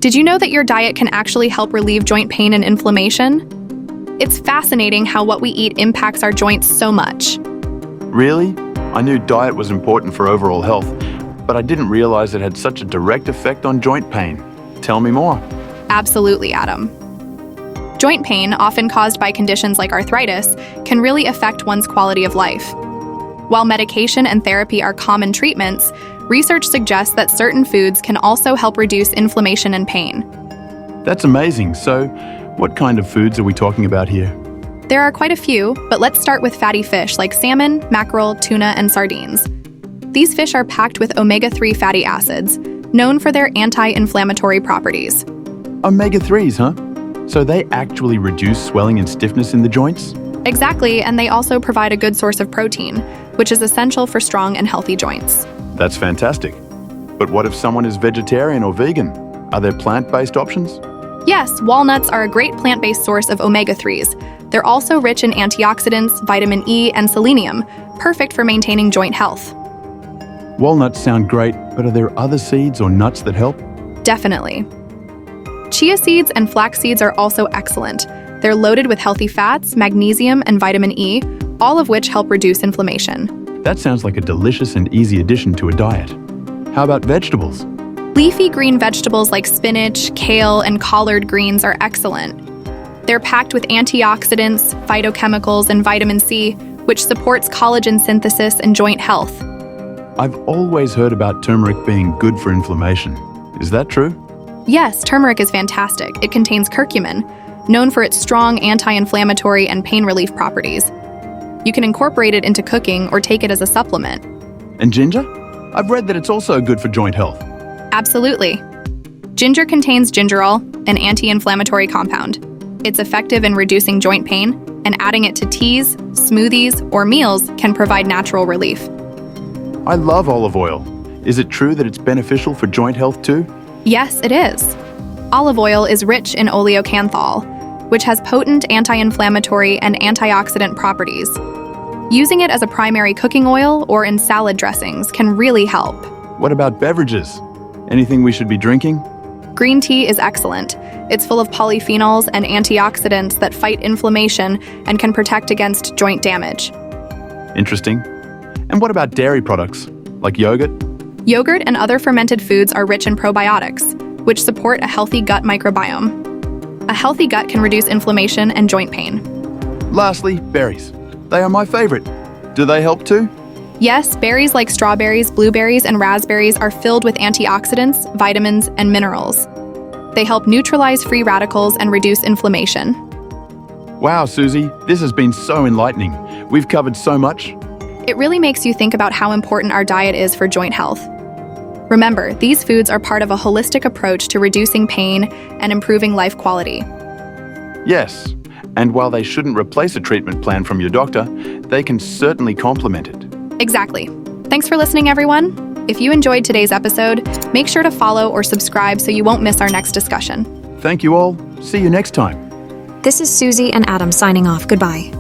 Did you know that your diet can actually help relieve joint pain and inflammation? It's fascinating how what we eat impacts our joints so much. Really? I knew diet was important for overall health, but I didn't realize it had such a direct effect on joint pain. Tell me more. Absolutely, Adam. Joint pain, often caused by conditions like arthritis, can really affect one's quality of life. While medication and therapy are common treatments, research suggests that certain foods can also help reduce inflammation and pain. That's amazing. So, what kind of foods are we talking about here? There are quite a few, but let's start with fatty fish like salmon, mackerel, tuna, and sardines. These fish are packed with omega-3 fatty acids, known for their anti-inflammatory properties. Omega-3s, huh? So they actually reduce swelling and stiffness in the joints? Exactly, and they also provide a good source of protein, which is essential for strong and healthy joints. That's fantastic. But what if someone is vegetarian or vegan? Are there plant-based options? Yes, walnuts are a great plant-based source of omega-3s. They're also rich in antioxidants, vitamin E, and selenium, perfect for maintaining joint health. Walnuts sound great, but are there other seeds or nuts that help? Definitely. Chia seeds and flax seeds are also excellent. They're loaded with healthy fats, magnesium, and vitamin E, all of which help reduce inflammation. That sounds like a delicious and easy addition to a diet. How about vegetables? Leafy green vegetables like spinach, kale, and collard greens are excellent. They're packed with antioxidants, phytochemicals, and vitamin C, which supports collagen synthesis and joint health. I've always heard about turmeric being good for inflammation. Is that true? Yes, turmeric is fantastic. It contains curcumin, known for its strong anti-inflammatory and pain relief properties. You can incorporate it into cooking or take it as a supplement. And ginger? I've read that it's also good for joint health. Absolutely. Ginger contains gingerol, an anti-inflammatory compound. It's effective in reducing joint pain, and adding it to teas, smoothies, or meals can provide natural relief. I love olive oil. Is it true that it's beneficial for joint health too? Yes, it is. Olive oil is rich in oleocanthal, which has potent anti-inflammatory and antioxidant properties. Using it as a primary cooking oil or in salad dressings can really help. What about beverages? Anything we should be drinking? Green tea is excellent. It's full of polyphenols and antioxidants that fight inflammation and can protect against joint damage. Interesting. And what about dairy products, like yogurt? Yogurt and other fermented foods are rich in probiotics, which support a healthy gut microbiome. A healthy gut can reduce inflammation and joint pain. Lastly, berries. They are my favorite. Do they help too? Yes, berries like strawberries, blueberries, and raspberries are filled with antioxidants, vitamins, and minerals. They help neutralize free radicals and reduce inflammation. Wow, Susie, this has been so enlightening. We've covered so much. It really makes you think about how important our diet is for joint health. Remember, these foods are part of a holistic approach to reducing pain and improving life quality. Yes, and while they shouldn't replace a treatment plan from your doctor, they can certainly complement it. Exactly. Thanks for listening, everyone. If you enjoyed today's episode, make sure to follow or subscribe so you won't miss our next discussion. Thank you all. See you next time. This is Susie and Adam signing off. Goodbye.